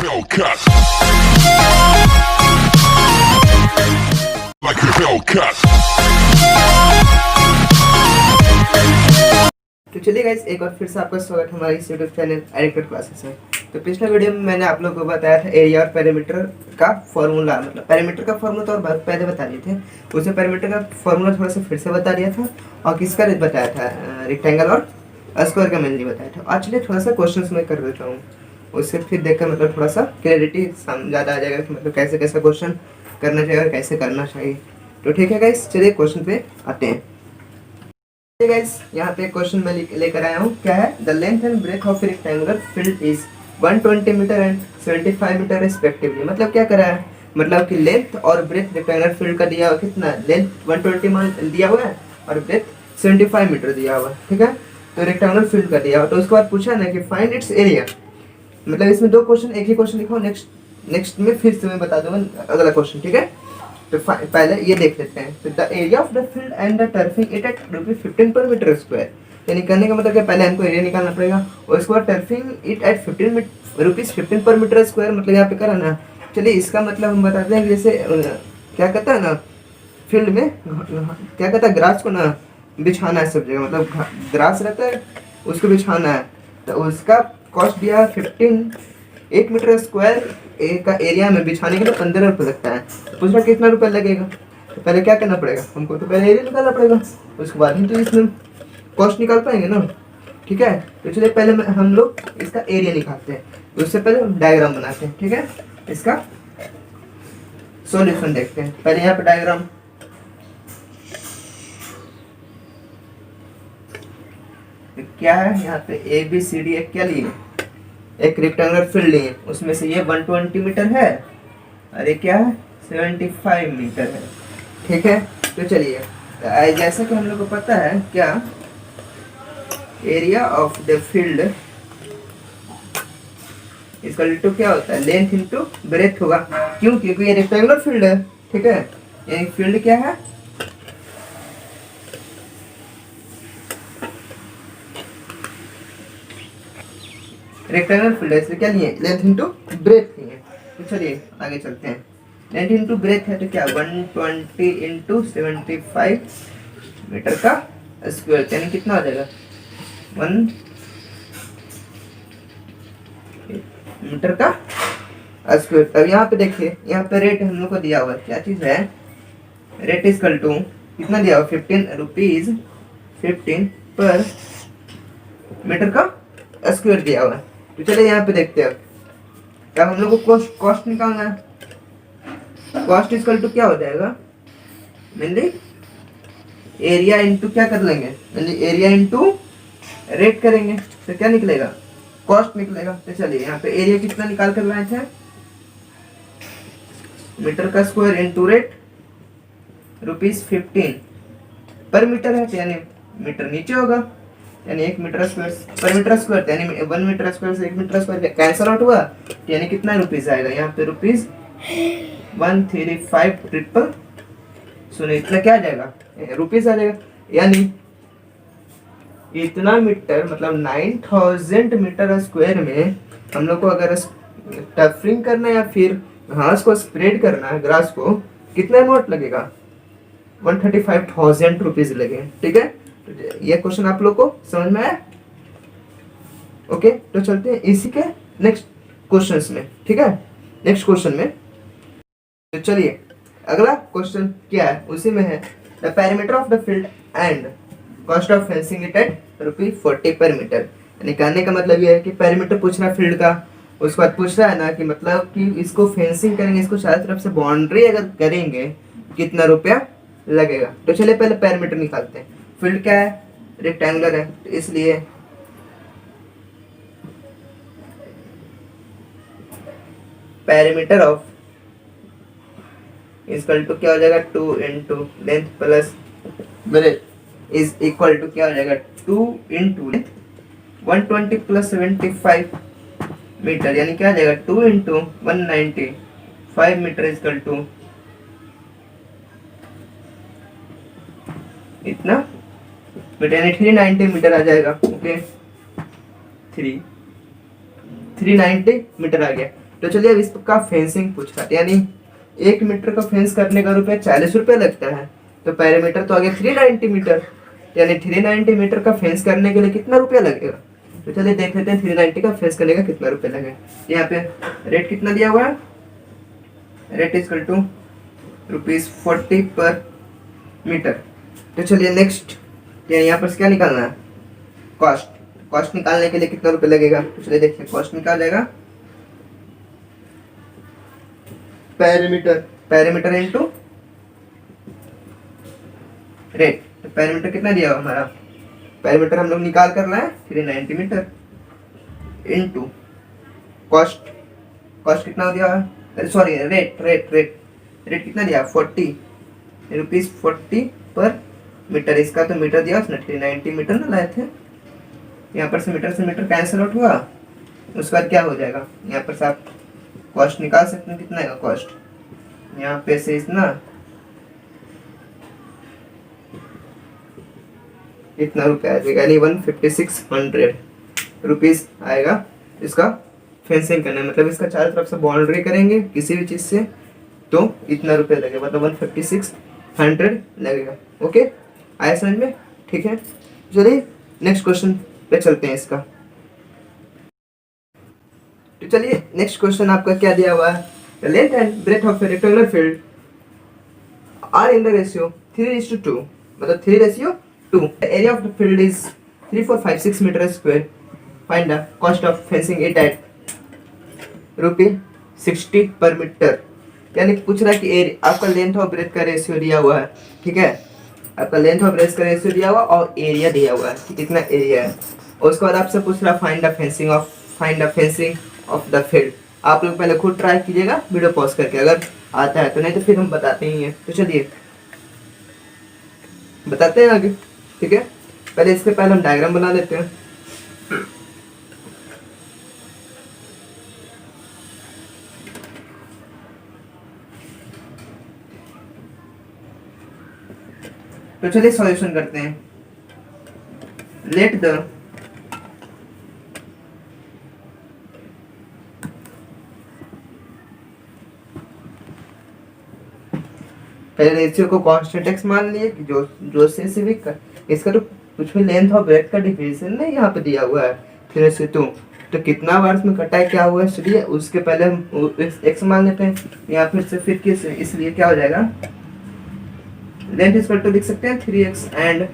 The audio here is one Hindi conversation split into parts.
Hellcat. Like a Hellcat. तो चलिए गाइस, एक बार फिर से आपका स्वागत है हमारे इस यूट्यूब चैनल एडिक्टेड क्लासेस में। तो पिछले वीडियो में मैंने आप लोगों को बताया था एरिया और पैरामीटर का फॉर्मूला, मतलब पैरामीटर का फॉर्मूला तो और बहुत पहले बता दिए थे। उससे पैरामीटर का फॉर्मूला थोड़ा सा फिर से बता दिया था और किसका बताया था, रेक्टेंगल और स्क्वायर का मेनली बताया था। आज चलिए थोड़ा सा क्वेश्चन मैं कर देता हूँ, उससे फिर देखकर मतलब थोड़ा सा क्लैरिटी ज़्यादा आ जाएगा कि मतलब कैसे कैसे क्वेश्चन करना चाहिए और कैसे करना चाहिए। तो ठीक है गाइस, चलिए क्वेश्चन पे आते हैं। गाइस, यहाँ पे क्वेश्चन मैं लेकर आया हूँ। क्या है? The length and breadth of rectangular field is 120 metre and 75 metre respectively. मतलब क्या करा है, मतलब कि लेंथ और ब्रेथ रेक्टेंगुलर फील्ड का दिया हुआ कितना, लेंथ 120 मान दिया हुआ है और ब्रेथ 75 मीटर दिया हुआ है, ठीक है। तो रेक्टेंगुलर फील्ड का दिया हुआ, तो उसके बाद पूछा ना कि फाइंड इट्स एरिया। मतलब इसमें दो क्वेश्चन, एक ही क्वेश्चन लिखो, नेक्स्ट में फिर से मैं बता दूंगा अगला क्वेश्चन, ठीक है। तो पहले ये देख लेते हैं। तो the area of the field and the turfing it at ₹15 पर मीटर स्क्वायर। यानी करने का मतलब क्या, पहले हमको एरिया निकालना पड़ेगा और उसके बाद टर्फिंग इट एट ₹15 पर मीटर स्क्वायर, मतलब यहाँ पे करा ना। चलिए इसका मतलब हम बताते हैं कि जैसे क्या कहता है ना, फील्ड में क्या कहता है, ग्रास को ना बिछाना है सब जगह, मतलब ग्रास रहता है उसको बिछाना है। तो उसका कॉस्ट दिया है 1 मीटर स्क्वायर का एरिया में बिछाने के लिए 15 रुपये लगता है। तो पूछ रहा कितना रुपया लगेगा। तो पहले क्या करना पड़ेगा हमको, तो पहले एरिया निकालना पड़ेगा, उसके बाद ही तो इसमें कॉस्ट निकाल पाएंगे ना, ठीक है। तो चलिए पहले हम लोग इसका एरिया निकालते हैं, उससे पहले डायग्राम बनाते हैं, ठीक है। इसका सॉल्यूशन देखते हैं। पहले यहाँ पे डायग्राम, तो क्या है यहाँ पे ABCD एक क्या लिए, एक रेक्टेंगुलर फील्ड लिए, उसमें से ये 120 मीटर है और ये क्या है 75 मीटर है, ठीक है। तो चलिए, जैसा कि हम लोग को पता है क्या, एरिया ऑफ द फील्ड इसका टू क्या होता है, लेंथ इनटू ब्रेथ होगा। क्यों? क्योंकि ये रेक्टेंगुलर फील्ड है, ठीक है। ये फील्ड क्या है, रेक्टेंगुलर फील्ड है, इसलिए क्या लिए, लेंथ इनटू ब्रेथ लिए। तो चलिए आगे चलते हैं। लेंथ इनटू ब्रेथ है तो क्या 120 इंटू 75 मीटर का स्क्वायर, यानी कितना हो जाएगा 1 मीटर का स्क्वायर। अब यहाँ पे देखिए, यहाँ पे रेट हम लोग को दिया हुआ है, क्या चीज है, रेट इज इक्वल टू कितना दिया हुआ, ₹15 पर मीटर का स्क्वायर दिया हुआ है। तो चलिए यहाँ पे देखते हैं। अब हम लोग को कॉस्ट निकालना है। कॉस्ट इक्वल टू क्या हो जाएगा, मेनली एरिया इंटू क्या कर लेंगे, मेनली एरिया इंटू रेट करेंगे, तो क्या निकलेगा, कॉस्ट निकलेगा। तो चलिए यहाँ पे एरिया कितना निकाल कर लाए थे, मीटर का स्क्वायर इंटू रेट ₹15 पर मीटर है, तो यानी मीटर नीचे होगा, यानी 1 मीटर स्क्वायर पर मीटर स्क्वायर, यानी 1 मीटर स्क्वायर से 1 मीटर स्क्वायर कैंसल आउट हुआ, यानी कितना रुपीस आएगा यहाँ पे, ₹135,000। सुनिए इतना क्या आ जाएगा, रुपीस आ जाएगा। यानी इतना मीटर मतलब 9000 मीटर स्क्वायर में हम लोग को अगर टफरिंग करना है या फिर घास को स्प्रेड करना है, ग्रास को, कितना अमाउंट लगेगा, 135,000 रुपीज लगेंगे, ठीक है। तो ये क्वेश्चन आप लोग को समझ में आया, ओके। तो चलते हैं इसी के नेक्स्ट क्वेश्चंस में, ठीक है। नेक्स्ट क्वेश्चन में तो चलिए अगला क्वेश्चन क्या है, उसी में है the parameter of the field and cost of fencing it at ₹40 पर मीटर। यानी कहने का मतलब ये है कि पैरामीटर पूछ रहा है फील्ड का, उसके बाद पूछ रहा है ना कि मतलब कि इसको फेंसिंग करेंगे, इसको चारों तरफ से बाउंड्री अगर करेंगे कितना रुपया लगेगा। तो चलिए पहले पैरामीटर निकालते हैं। फील्ड क्या है, रेक्टेंगुलर है, तो इसलिए पैरामीटर ऑफ इक्वल टू क्या हो जाएगा, 2 into length plus breadth is equal to क्या हो जाएगा, 2 इंटू लेंथ 120 प्लस 75 मीटर, यानी क्या आ जाएगा 2 इंटू 195 मीटर इक्वल टू इतना मीटर, यानी 390 मीटर आ जाएगा, ओके। 390 मीटर आ गया। तो चलिए अब इसका फेंसिंग पूछ रहा है, यानी 1 मीटर का फेंस करने का रुपया 40 रुपये लगता है, तो पेरीमीटर तो आ गया 390 मीटर, यानी 390 मीटर का फेंस करने के लिए कितना रुपया लगेगा। तो चलिए देख लेते हैं 390 का फेंस करने का कितना रुपया लगेगा। यहाँ पे रेट कितना दिया हुआ है, रेट इज इक्वल टू ₹40 पर मीटर। तो चलिए नेक्स्ट, यहाँ पर से क्या निकालना है, कॉस्ट। कॉस्ट निकालने के लिए कितना रुपये लगेगा, तो चलिए देखिए कॉस्ट निकाल जाएगा पेरीमीटर, पेरीमीटर इनटू रेट। तो पेरीमीटर कितना दिया हुआ हमारा, पेरीमीटर हम लोग निकाल कर रहे हैं 390 मीटर इनटू कॉस्ट। कॉस्ट कितना दिया है, सॉरी रेट, रेट कितना दिया, ₹40 पर मीटर। इसका तो मीटर दिया उसने, 390 मीटर ना लाए थे। यहाँ पर से मीटर कैंसिल आउट हुआ, उसके बाद क्या हो जाएगा, यहाँ पर से आप कॉस्ट निकाल सकते हैं, कितना है कॉस्ट, यहाँ पे से इतना इतना रुपया आ जाएगा, यानी 15600 रुपीज आएगा इसका फेंसिंग करने, मतलब इसका चारों तरफ से बाउंड्री करेंगे किसी भी चीज से, तो इतना रुपया लगेगा, मतलब 15600 लगेगा। ओके, आया समझ में, ठीक है। चलिए नेक्स्ट क्वेश्चन पे चलते हैं इसका। तो चलिए नेक्स्ट क्वेश्चन आपका क्या दिया हुआ है, the length and breadth of a rectangular field are in the ratio 3:2, मतलब 3:2। The area of the field is 3456 meter square. Find the cost of fencing it at ₹60 per meter। यानी पूछ रहा है कि आपका लेंथ और ब्रेथ का रेशियो दिया हुआ है, ठीक है, आपका लेंथ और ब्रेथ का रेशियो दिया हुआ और एरिया दिया हुआ है कि कितना एरिया है, और उसके बाद आपसे पूछ रहा है find the fencing of the field. आप लोग पहले खुद ट्राई कीजिएगा वीडियो पॉज करके, अगर आता है तो, नहीं तो फिर हम बताते ही हैं। तो चलिए बताते हैं आगे, ठीक है। पहले इसके पहले हम डायग्राम बना लेते हैं। तो चलिए सॉल्यूशन करते हैं। लेट द पहले रेशियो को कांस्टेंट x मान लिए कि जो से सिविक का, इसका तो कुछ भी लेंथ और ब्रेथ का डिफिनेशन नहीं यहाँ पे दिया हुआ है 3:2। तो कितना बार इसमें कटा है, क्या हुआ है चलिए उसके पहले हम x मान लेते हैं, या फिर किस, इसलिए क्या हो जाएगा, लेंथ इक्वल टू लिख सकते हैं 3x and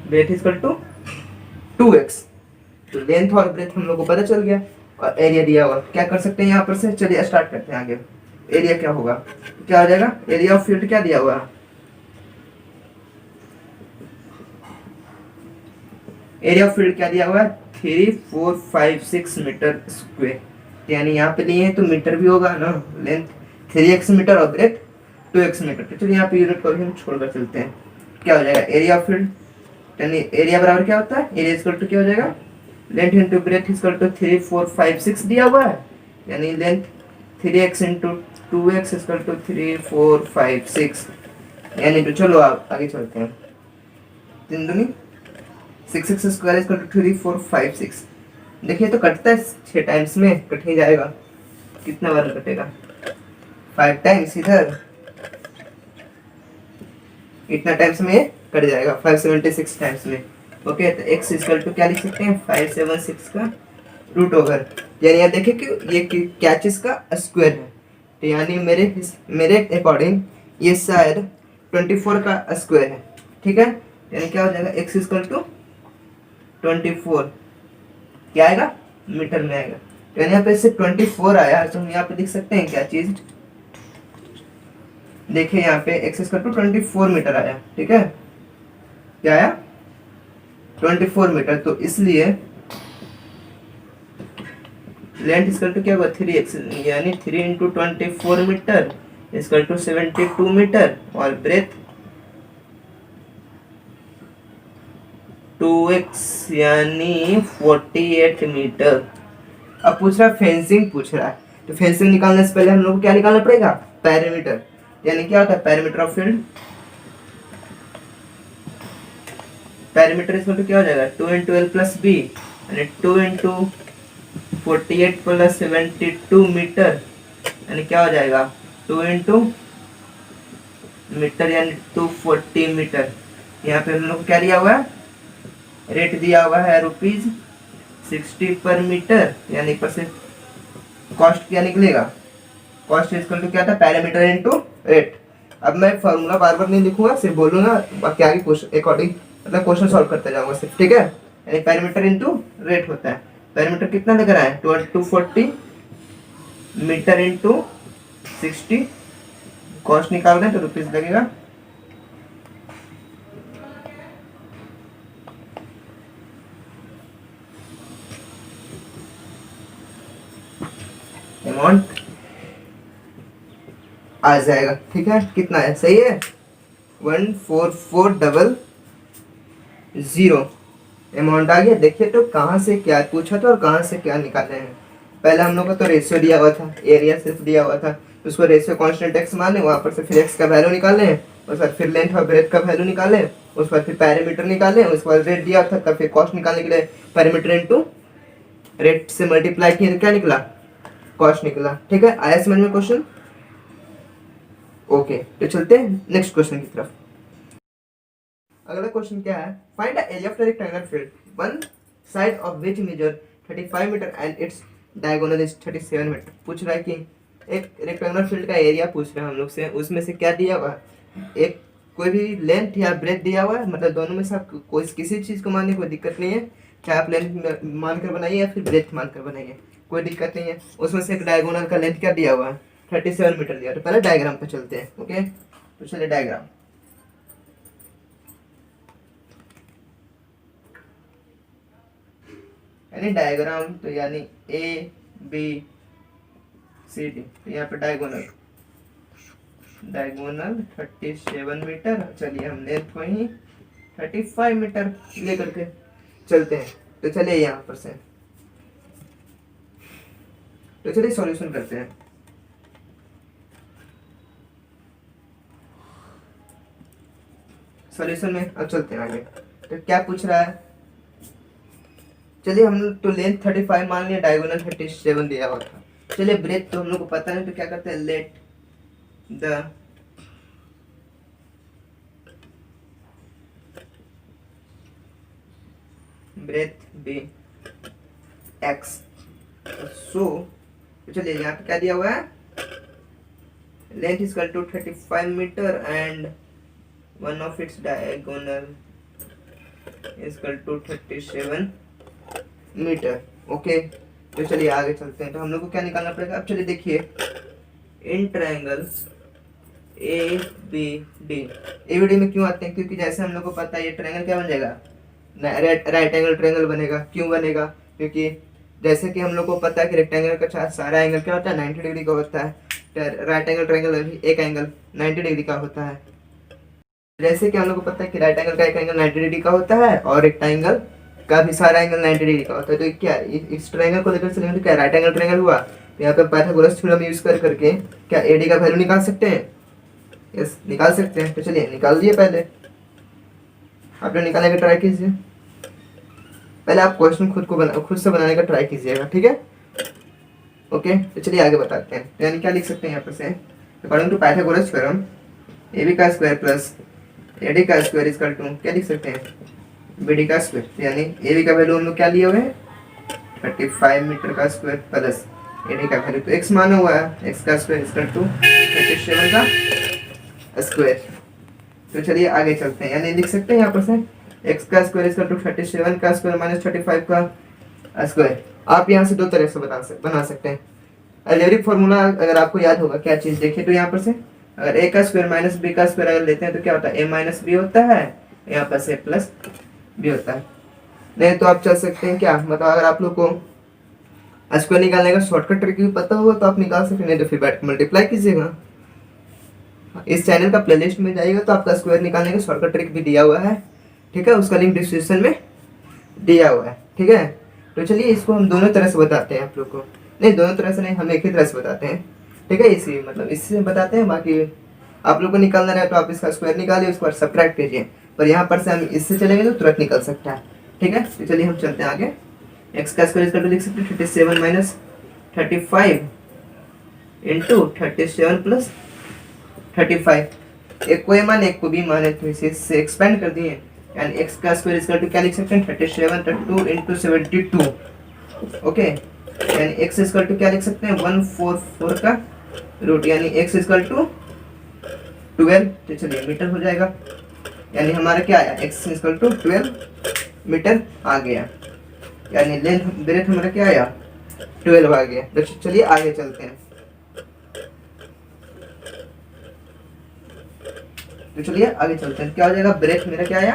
breadth equal to 2x। तो लेंथ और ब्रेथ हम लोग को पता चल गया, और एरिया दिया हुआ, क्या कर सकते हैं यहाँ पर से, चलिए स्टार्ट करते हैं आगे। एरिया क्या होगा, क्या हो जाएगा, एरिया ऑफ फील्ड क्या दिया हुआ है, एरिया ऑफ फील्ड क्या दिया हुआ है 3456 मीटर स्क्वायर, यानी यहाँ पे लिए तो मीटर भी होगा ना, लेंथ 3x मीटर और ब्रेथ 2x मीटर। तो चलिए यहाँ पे यूनिट को भी हम छोड़कर चलते हैं, क्या हो जाएगा एरिया ऑफ फील्ड, यानी एरिया बराबर क्या होता है, एरिया इक्वल टू क्या हो जाएगा, length into breadth equal to 3456 दिया हुआ है, यानी length 3x into 2x equal to 3456, यानी तो चलो आप आगे चलते हैं, 3 दूनी 6x स्क्वायर इक्वल टू 3456। देखिए तो कटता है 6 टाइम्स में, कट ही जाएगा, कितना बार कटेगा, 5 टाइम्स, इधर इतना टाइम्स में कट जाएगा, 576 टाइम्स में। ओके, तो x इक्वल टू क्या लिख सकते हैं 576 का रूट ओवर, यानी यहाँ देखिए कि ये क्या चीज का स्क्वायर है, तो यानी मेरे अकॉर्डिंग ये शायद 24 का स्क्वायर है, ठीक है। यानी क्या हो जाएगा x इक्वल टू 24, क्या आएगा मीटर में आएगा, यानी यहाँ पे से 24 आया, तो हम यहाँ पे लिख सकते हैं क्या चीज, देखिए यहाँ पे x इक्वल टू 24 मीटर आया, ठीक है, क्या आया 24 मीटर। तो इसलिए लेंथ इक्वल टू क्या होगा 3x, यानी 3 into 24 metre equal to 72 metre, और ब्रेथ 2x यानी 48 मीटर। अब पूछ रहा है फेंसिंग पूछ रहा है, तो फेंसिंग निकालने से पहले हम लोग को क्या निकालना पड़ेगा, पैरामीटर, यानी क्या होता है parameter of field, parameter equal to क्या हो जाएगा 2 इंटू एल प्लस बी, यानी 2 इंटू 48 प्लस 72 मीटर, यानी क्या हो जाएगा 2 इंटू मीटर यानी 240 मीटर। यहाँ पे हम लोग को क्या दिया हुआ है, रेट दिया हुआ है ₹60 पर मीटर, यानी पर से कॉस्ट क्या निकलेगा, कॉस्ट इक्वल टू क्या था, पैरामीटर इनटू रेट। अब मैं फॉर्मूला बार बार नहीं लिखूंगा, सिर्फ बोलूंगा, बाकी आगे क्वेश्चन अकॉर्डिंग मतलब क्वेश्चन सॉल्व करते जाऊंगा सिर्फ, ठीक है। यानी पैरामीटर इनटू रेट होता है। पैरामीटर कितना लेकर आए, 240 मीटर इनटू 60, कॉस्ट निकाल रहे हैं तो रुपीज लगेगा। अमाउंट आ जाएगा, ठीक है, कितना है, सही है 14400 अमाउंट आ गया। देखिए तो कहाँ से क्या पूछा था और कहाँ से क्या निकाले हैं। पहले हम लोग को तो रेशियो दिया हुआ था, एरिया सिर्फ दिया हुआ था, उसको रेशियो कांस्टेंट एक्स माने, वहाँ पर से फिर एक्स का वैल्यू निकाले हैं, उसके बाद फिर लेंथ और ब्रेथ का वैल्यू निकाले, उसके बाद फिर पैरामीटर निकाले, उसके बाद रेट दिया था, तब फिर कॉस्ट निकालने के लिए पैरामीटर इनटू रेट से मल्टीप्लाई किया तो क्या निकला, कॉस्ट निकला, ठीक है। आया समझ में क्वेश्चन, ओके। तो चलते हैं नेक्स्ट क्वेश्चन की तरफ। अगला क्वेश्चन क्या है, find the area of the rectangular field one side of which measure 35 metre and its diagonal is 37 metre. पूछ रहा है कि एक रेक्टेंगुलर फील्ड का एरिया पूछ रहे हैं हम लोग से, उसमें से क्या दिया हुआ है, एक कोई भी लेंथ या ब्रेथ दिया हुआ है, मतलब दोनों में से आप कोई किसी चीज़ को मानने कोई दिक्कत नहीं है, चाहे आप लेंथ मानकर बनाइए या फिर ब्रेथ मानकर बनाइए, कोई दिक्कत नहीं है। उसमें से एक डायगोनल का लेंथ क्या दिया हुआ है, 37 मीटर दिया। तो पहले डायग्राम पे चलते हैं, ओके। तो चलिए डायग्राम, यानी डायग्राम तो यानी ए बी सी डी, तो यहाँ पे डायगोनल 37 मीटर। चलिए हम लेंथ को ही 35 मीटर लेकर के चलते हैं। तो चलिए यहाँ पर से, तो चलिए सॉल्यूशन करते हैं। सॉल्यूशन में अब चलते हैं आगे। तो क्या पूछ रहा है, चलिए हम तो लेंथ 35 मान लिया, डायगोनल 37 दिया हुआ था। चलिए ब्रेथ तो हम लोग को पता नहीं, तो क्या करते हैं, let the breadth be x. So तो चलिए यहाँ पे क्या दिया हुआ है, length is equal to 35 metre and one of its diagonal is equal to 37 metre, okay. तो चलिए आगे चलते हैं। तो हम लोग को क्या निकालना पड़ेगा, अब चलिए देखिए, in triangle A B D, A B D में क्यों आते हैं, क्योंकि जैसे हम लोग को पता है ये ट्रायंगल क्या बन जाएगा, राइट एंगल ट्रायंगल बनेगा। क्यों बनेगा, क्योंकि जैसे कि हम लोग को पता है कि रेक्टेंगल का सारा एंगल क्या होता है, 90 डिग्री का होता है। राइट एंगल ट्रायंगल एक एंगल 90 डिग्री का होता है। जैसे कि हम लोग को पता है कि राइट एंगल का एक एंगल 90 डिग्री का होता है और रेक्टेंगल का भी सारा एंगल 90 डिग्री का होता है। तो क्या इस ट्रायंगल को लेकर चलेंगे तो क्या राइट एंगल ट्रायंगल हुआ। तो यहाँ पे पाइथागोरस थ्योरम यूज कर करके क्या एडी का वैल्यू निकाल सकते हैं, यस निकाल सकते हैं। तो चलिए निकाल दिए, पहले आप लोग निकालने का ट्राई कीजिए। पहले आप क्वेश्चन खुद से बनाने का ट्राई कीजिएगा, ठीक है, ओके। तो चलिए आगे बताते हैं। तो यानी क्या लिख सकते हैं यहाँ पर से, according to Pythagoras theorem A B का स्क्वायर प्लस ए डी का स्क्वायर इज इक्वल टू क्या लिख सकते हैं, बी डी का स्क्वायर। यानी ए बी का वैल्यू हम लोग क्या लिए हुए हैं 35 मीटर का स्क्वायर प्लस ए डी का वैल्यू तो एक्स माना हुआ है, एक्स का स्क्वायर इज इक्वल टू 37 का स्क्वायर। तो चलिए आगे चलते हैं। यानी लिख सकते हैं यहाँ पर से एक्स का स्क्वायर इज इक्वल टू 37 का स्क्वायर माइनस 35 का स्क्वायर। आप यहाँ से दो तरह से बना सकते हैं। अलजेब्रिक फार्मूला अगर आपको याद होगा क्या चीज़, देखिए तो यहाँ पर से अगर ए का स्क्वायर माइनस बी का स्क्वायर अगर लेते हैं तो क्या होता है, ए माइनस बी होता है, यहाँ पर से प्लस बी होता है। नहीं तो आप चल सकते हैं क्या, मतलब अगर आप लोग को स्क्वायर निकालने का शॉर्टकट ट्रिक भी पता होगा तो आप निकाल सकते हैं, नहीं तो फिर बैठ मल्टीप्लाई कीजिएगा। इस चैनल का प्लेलिस्ट में जाइएगा तो आपका स्क्वायर निकालने का शॉर्टकट ट्रिक भी दिया हुआ है, ठीक है, उसका लिंक डिस्क्रिप्शन में दिया हुआ है, ठीक है। तो चलिए इसको हम दोनों तरह से बताते हैं आप लोग को, नहीं दोनों तरह से नहीं, हम एक ही तरह से बताते हैं, ठीक है। इसी मतलब इससे बताते हैं, बाकी आप लोग को निकालना रहे तो आप इसका स्क्वायर निकालिए, उसके बाद सब्ट्रैक्ट कीजिए। पर यहाँ पर से हम इससे चलेंगे तो तुरंत निकल सकता है, ठीक है। तो चलिए हम चलते हैं आगे। एक्स का स्क्वायर इक्वल टू लिख सकते हैं 37 माइनस 35 इंटू 37 प्लस 35। एक को ए मान एक को बी मान है, तो इसे इससे एक्सपेंड कर दिए, यानी एक्स का स्क्वायर इक्वल टू क्या लिख सकते हैं 37 2 इंटू 72। ओके, यानी एक्स इक्वल टू क्या लिख सकते हैं 144 का रूट, यानी एक्स इक्वल टू 12। तो चलिए मीटर हो जाएगा, यानी हमारा क्या आया एक्स इक्वल टू 12 मीटर आ गया, यानी लेंथ ब्रेथ हमारा क्या आया 12 आ गया। तो चलिए आगे चलते हैं। तो चलिए आगे चलते हैं, क्या हो जाएगा ब्रेथ मेरा क्या आया,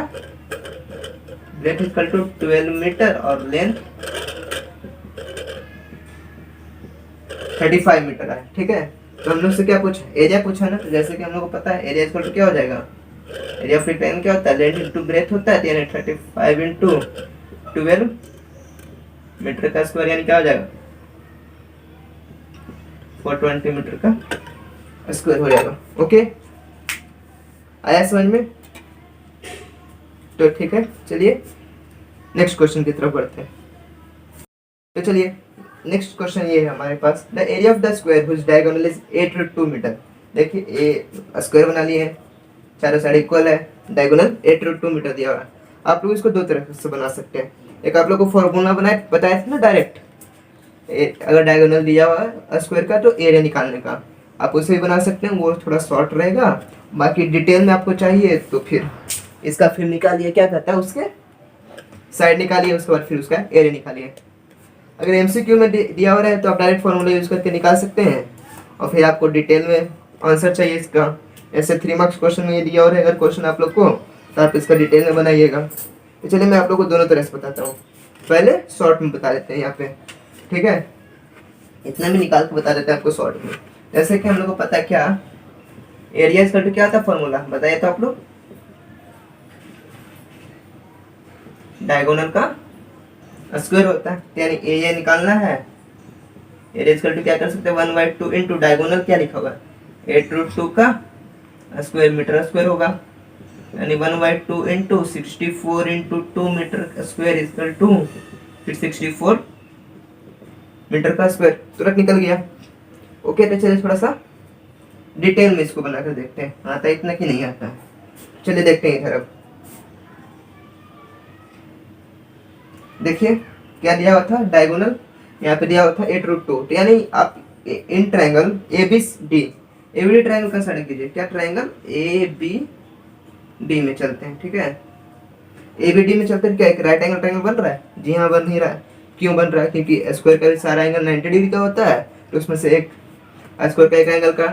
ब्रेथ इक्वल टू 12 मीटर और लेंथ 35 मीटर है। ठीक है, तो हम लोग से क्या पूछा, एरिया पूछा ना, तो जैसे कि हम लोग को पता है एरिया इक्वल टू क्या हो जाएगा, एरिया ऑफ रेक्टेंगल क्या होता है लेंथ इंटू ब्रेथ होता है, यानी 35 इंटू 12 मीटर का स्क्वायर, यानी क्या हो जाएगा 420 मीटर का स्क्वायर हो जाएगा। ओके, आया समझ में? तो ठीक है, चलिए नेक्स्ट क्वेश्चन की तरफ बढ़ते हैं। तो चलिए नेक्स्ट क्वेश्चन ये है हमारे पास, the area of the square which diagonal is 8√2 metre. देखिए ए स्क्वायर बना लिए हैं, चारों साइड इक्वल है, डायगोनल 8√2 मीटर दिया हुआ है। आप लोग इसको दो तरह से बना सकते हैं, एक आप लोग को फॉर्मूला बताया था ना डायरेक्ट, अगर डायगोनल दिया हुआ है स्क्वायर का तो एरिया निकालने का, आप उसे भी बना सकते हैं, वो थोड़ा शॉर्ट रहेगा। बाकी डिटेल में आपको चाहिए तो फिर इसका फिर निकालिए, क्या कहता है उसके साइड निकालिए, उसके बाद फिर उसका एरिया निकालिए। अगर एमसीक्यू में दिया हुआ है तो आप डायरेक्ट फॉर्मूला यूज करके निकाल सकते हैं, और फिर आपको डिटेल में आंसर चाहिए इसका, ऐसे 3 मार्क्स क्वेश्चन में ये दिया हुआ है अगर क्वेश्चन आप लोग को, तो आप इसका डिटेल में बनाइएगा। तो चलिए मैं आप लोग को दोनों तरह से बताता हूँ, पहले शॉर्ट में बता देते हैं यहाँ पे, ठीक है, इतना भी निकाल के बता देते हैं आपको शॉर्ट में। जैसे कि हम लोग को पता है क्या एरिया इक्वल टू क्या था, फॉर्मूला बताइए तो आप लोग, डायगोनल का स्क्वायर होता है, यानी एरिया निकालना है, एरिया इक्वल टू क्या कर सकते हैं 1/2 इंटू डायगोनल क्या लिखा होगा 8√2 का स्क्वायर मीटर स्क्वायर होगा, यानी 1/2 into 64 into 2 metre square equal to फिर 64 मीटर का स्क्वायर, तुरंत निकल गया। ओके, तो चलिए थोड़ा सा डिटेल में इसको बनाकर देखते हैं, आता है इतना कि नहीं आता है। चलिए देखते हैं इधर। अब देखिए क्या दिया हुआ था डायगोनल, यहाँ पे दिया हुआ था 8√2, तो यानी आप इन ट्रायंगल ABD ट्रायंगल का साइड कीजिए, क्या ट्रायंगल ABD में चलते हैं। ठीक है, ABD में चलते हैं, क्या एक राइट एंगल ट्रायंगल बन रहा है? जी हाँ, बन नहीं रहा है। क्यों बन रहा है? क्योंकि स्क्वायर का भी सारा एंगल 90 डिग्री का होता है, तो उसमें से एक स्क्वायर का एक एंगल का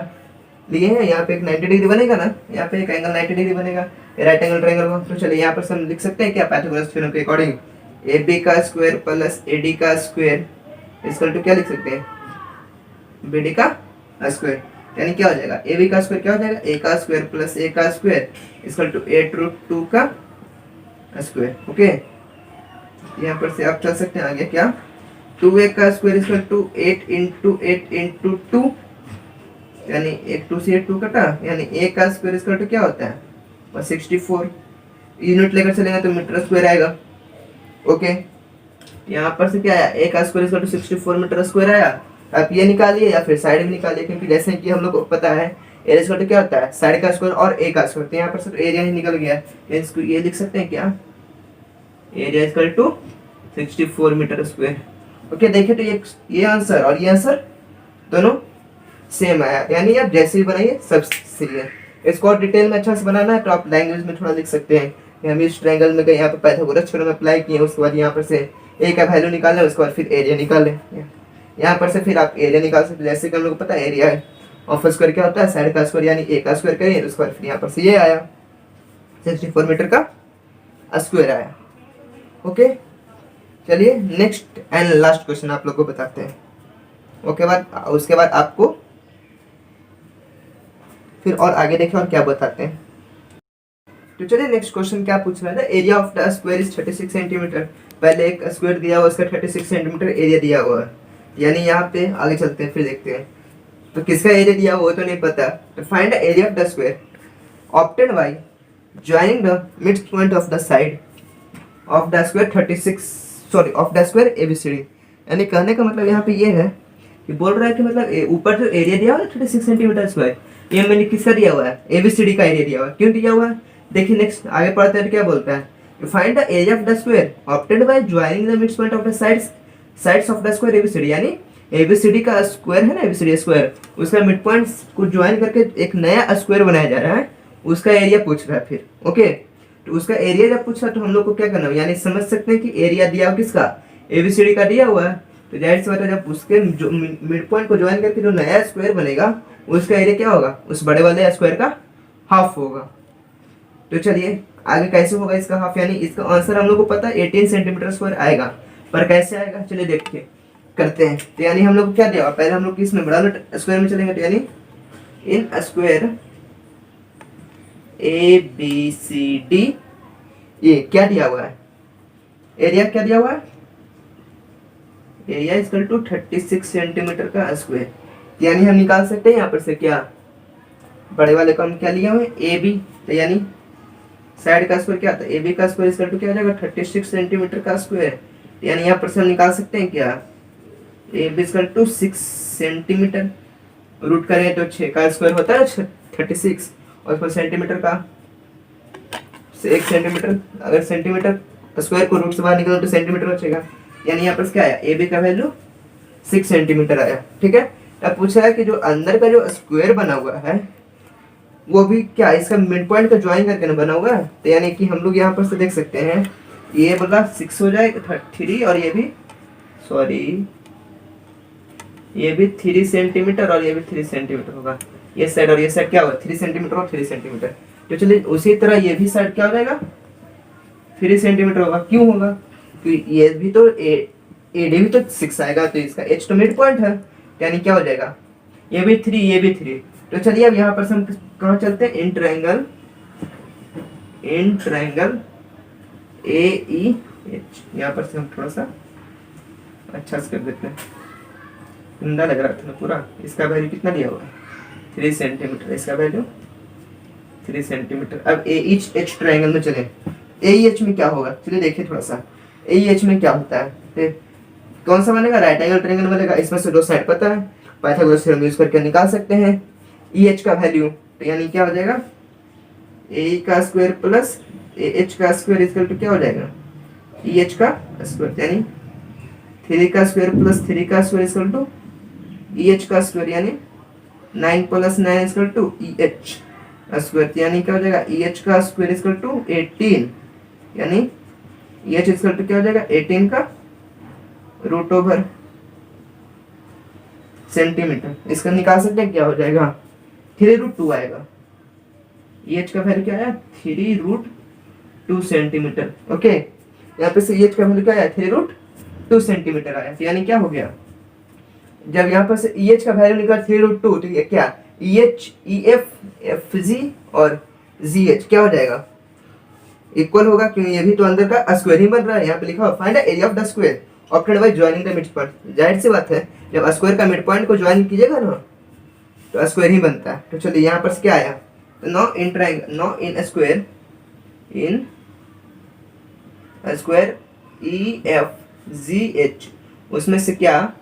लिए हैं, यहाँ पे एक 90 डिग्री बनेगा ना, यहाँ पे एक एंगल 90 डिग्री बनेगा राइट एंगल ट्रायंगल का। तो चलिए यहाँ पर हम लिख सकते हैं क्या पाइथागोरस थ्योरम के अकॉर्डिंग AB का स्क्वायर प्लस AD का स्क्वायर इक्वल टू क्या लिख सकते हैं BD का स्क्वायर, यानी क्या हो जाएगा AB का स्क्वायर क्या हो जाएगा A का स्क्वायर प्लस A का स्क्वायर इक्वल टू 8√2 का स्क्वायर। ओके, यहाँ पर से आप चल सकते हैं आगे, क्या 2A का square equal to 8 into 8 into 2, यानी 1 2 से 2 कटा, यानी A का स्क्वायर इक्वल टू क्या होता है 64, यूनिट लेकर चलेंगे तो मीटर स्क्वायर आएगा। ओके, यहाँ पर से क्या आया A का square equal to 64 metre square आया। आप ये निकालिए या फिर साइड में निकालिए, क्योंकि जैसे कि हम लोग को पता है एरिया इक्वल टू क्या होता है साइड का स्क्वायर और A का स्क्वायर, तो यहाँ पर सिर्फ एरिया ही निकल गया, इसको ये लिख सकते हैं क्या area equal to 64 metre square. Okay, देखिए तो ये आंसर और ये आंसर दोनों सेम आया, यानी आप जैसे ही बनाइए सब सही है। इसको और डिटेल में अच्छा से बनाना है तो आप लैंग्वेज में थोड़ा लिख सकते हैं कि हम इस ट्रायंगल में गए, यहाँ पे पाइथागोरस थ्योरम अप्लाई किए, उसके बाद यहाँ पर से A का वैल्यू निकालें, उसके बाद फिर एरिया निकालें, यहाँ पर से फिर आप एरिया निकाल सकते हैं। जैसे कि हम लोग को पता है एरिया ऑफ स्क्वायर क्या होता है साइड का स्क्वायर, यानी A का स्क्वायर करिए, उसके बाद फिर यहाँ पर से ये आया 64 मीटर का स्क्वायर आया। ओके, चलिए नेक्स्ट एंड लास्ट क्वेश्चन आप लोग को बताते हैं। ओके, उसके बाद आपको फिर और आगे देखें और क्या बताते हैं। तो चलिए नेक्स्ट क्वेश्चन क्या पूछ रहा था, area of the square is 36 centimetre. पहले एक स्क्वायर दिया हुआ, उसका 36 सेंटीमीटर एरिया दिया हुआ है, यानी यहाँ पे आगे चलते हैं फिर देखते हैं। तो किसका एरिया दिया हुआ तो नहीं पता, तो find the area of the square obtained by joining the mid point of the side of the square 36 sorry of the square ABCD। यानी कहने का मतलब यहाँ पे ये है कि बोल रहा है कि मतलब ऊपर जो एरिया दिया हुआ है 36 सेंटीमीटर स्क्वायर, ये मैंने किसका दिया हुआ है, ABCD का एरिया दिया हुआ है। क्यों दिया हुआ है देखिए, नेक्स्ट आगे पढ़ते हैं क्या बोलता है, find the area of the square obtained by joining the mid point of the sides of the square ABCD। यानी ABCD का स्क्वायर है ना, ABCD स्क्वायर, उसका मिड पॉइंट को ज्वाइन करके एक नया स्क्वायर बनाया जा रहा है, उसका एरिया पूछ रहा है फिर। ओके, तो उसका एरिया जब पूछ रहा है तो हम लोग को क्या करना है, यानी समझ सकते हैं कि एरिया दिया हुआ किसका, ABCD का दिया हुआ है, तो जाहिर सी बात है जब उसके जो मिड पॉइंट को ज्वाइन करके जो नया स्क्वायर बनेगा उसका एरिया क्या होगा, उस बड़े वाले स्क्वायर का हाफ होगा। तो चलिए आगे कैसे होगा इसका हाफ, यानी इसका आंसर हम लोग को पता है 18 सेंटीमीटर स्क्वायर आएगा, पर कैसे आएगा चलिए देखिए करते हैं। तो यानी हम लोग को क्या दिया, पहले हम लोग किस में बड़ा स्क्वायर में चलेंगे, तो यानी इन स्क्वायर ABCD ये क्या दिया हुआ है, एरिया क्या दिया हुआ है, एरिया इक्वल टू 36 सेंटीमीटर का स्क्वायर। यानी हम निकाल सकते हैं यहाँ पर से क्या, बड़े वाले को हम क्या लिया हुआ है AB, तो यानी साइड का स्क्वायर क्या आता है, AB का स्क्वायर इक्वल टू क्या हो जाएगा 36 सेंटीमीटर का स्क्वायर। यानी यहाँ पर से हम निकाल सकते हैं क्या, AB equal to 6 centimetre, root करें तो 6 का स्क्वायर होता है 36 और फिर सेंटीमीटर का 1 सेंटीमीटर, अगर सेंटीमीटर स्क्वायर को रूट से बाहर निकालो तो सेंटीमीटर बचेगा। यानी यहाँ पर क्या आया, AB का वैल्यू 6 सेंटीमीटर आया। ठीक है, अब पूछा है कि जो अंदर का जो स्क्वायर बना हुआ है वो भी क्या इसका मिड पॉइंट का ज्वाइन करके ना बना हुआ है, तो यानी कि हम लोग यहाँ पर से देख सकते हैं ये बोला 6 हो जाएगा 3 और ये भी सॉरी ये भी 3 सेंटीमीटर और ये भी 3 सेंटीमीटर होगा, ये साइड और ये साइड क्या होगा 3 सेंटीमीटर और 3 सेंटीमीटर। तो चलिए उसी तरह ये भी साइड क्या हो जाएगा 3 सेंटीमीटर होगा। क्यों होगा, क्योंकि ये भी तो AD भी तो 6 आएगा, तो इसका H तो मिड पॉइंट है, यानी क्या हो जाएगा ये भी 3 ये भी 3। तो चलिए अब यहाँ पर हम कहाँ चलते हैं, इन ट्रायंगल AEH, यहाँ पर से हम थोड़ा सा अच्छा से कर देते हैं, गंदा लग रहा था ना पूरा। इसका वैल्यू कितना दिया हुआ है 3 सेंटीमीटर, इसका वैल्यू 3 सेंटीमीटर। अब AEH ट्रायंगल में चले, AEH में क्या होगा चलिए देखिए थोड़ा सा, AEH में क्या होता है, कौन सा बनेगा, राइट एंगल ट्रायंगल बनेगा। इसमें से दो साइड पता है, पाइथागोरस थ्योरम यूज करके निकाल सकते हैं EH का वैल्यू, तो यानी क्या हो जाएगा AE का स्क्वायर प्लस AH का स्क्वायर इक्वल टू क्या हो जाएगा EH का स्क्वायर, यानी 3 का स्क्वायर प्लस 3 का स्क्वायर इक्वल टू EH का स्क्वायर, यानी 9 plus 9 equal to EH square, यानी क्या हो जाएगा EH का स्क्वायर इक्वल टू 18, यानी EH इक्वल टू क्या हो जाएगा 18 का रूट ओवर सेंटीमीटर। इसका निकाल सकते हैं क्या हो जाएगा 3√2 आएगा, EH का वैल्यू क्या आया 3√2 सेंटीमीटर। ओके, यहाँ पे से EH का वैल्यू क्या आया 3√2 सेंटीमीटर आया, यानी क्या हो गया, जब यहाँ पर से EH का वैल्यू निकला 3√2 तो ये क्या EH EF FG और GH क्या हो जाएगा इक्वल होगा, क्योंकि ये भी तो अंदर का स्क्वायर ही बन रहा है। यहाँ पे लिखा हुआ find the area of the square obtained by joining the mid point. जाहिर सी बात है जब स्क्वायर का मिड पॉइंट को ज्वाइन कीजिएगा ना तो स्क्वायर ही बनता है। तो चलिए यहाँ पर क्या आया, तो no in triangle, no in square, in square EFGH, उसमें से क्या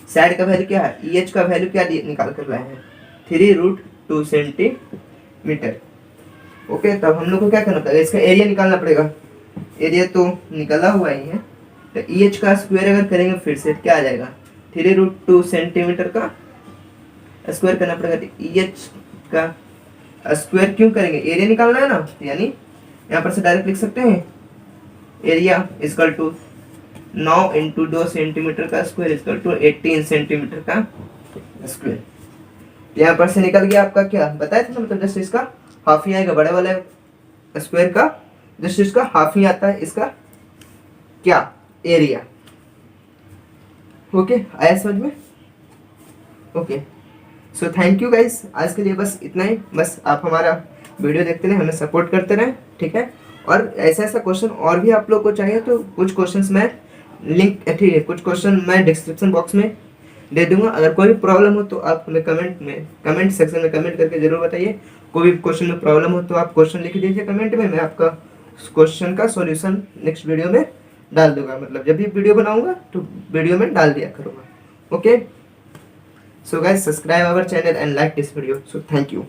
साइड का वैल्यू क्या है EH का वैल्यू क्या निकाल कर लाए हैं 3√2 सेंटीमीटर। ओके, तब हम लोग को क्या करना पड़ेगा, इसका एरिया निकालना पड़ेगा। एरिया तो निकला हुआ ही है, तो EH का स्क्वायर अगर करेंगे फिर से क्या आ जाएगा 3√2 सेंटीमीटर का स्क्वायर करना पड़ेगा। तो EH का स्क्वायर क्यों करेंगे, एरिया निकालना है ना, तो यानी यहाँ पर से डायरेक्ट लिख सकते हैं area equal to 9 into 2 centimetre का स्क्वायर इक्वल टू 18 सेंटीमीटर का स्क्वायर। यहाँ पर से निकल गया आपका क्या बताया था ना, मतलब जस्ट इसका हाफ ही आएगा, बड़े वाले स्क्वायर का जस्ट इसका हाफ ही आता है इसका क्या एरिया। ओके, आया समझ में। Okay, so thank you guys, आज के लिए बस इतना ही। बस आप हमारा वीडियो देखते रहें, हमें सपोर्ट करते रहें, ठीक है। और ऐसा ऐसा क्वेश्चन और भी आप लोग को चाहिए तो कुछ क्वेश्चंस मैं लिंक ठीक है कुछ क्वेश्चन मैं डिस्क्रिप्शन बॉक्स में दे दूंगा। अगर कोई भी प्रॉब्लम हो तो आप हमें कमेंट सेक्शन में कमेंट करके जरूर बताइए। कोई भी क्वेश्चन में प्रॉब्लम हो तो आप क्वेश्चन लिख दीजिए कमेंट में, मैं आपका क्वेश्चन का सॉल्यूशन नेक्स्ट वीडियो में डाल दूंगा, मतलब जब भी वीडियो बनाऊंगा तो वीडियो में डाल दिया करूँगा। Okay, so guys subscribe our channel and like this video, so thank you.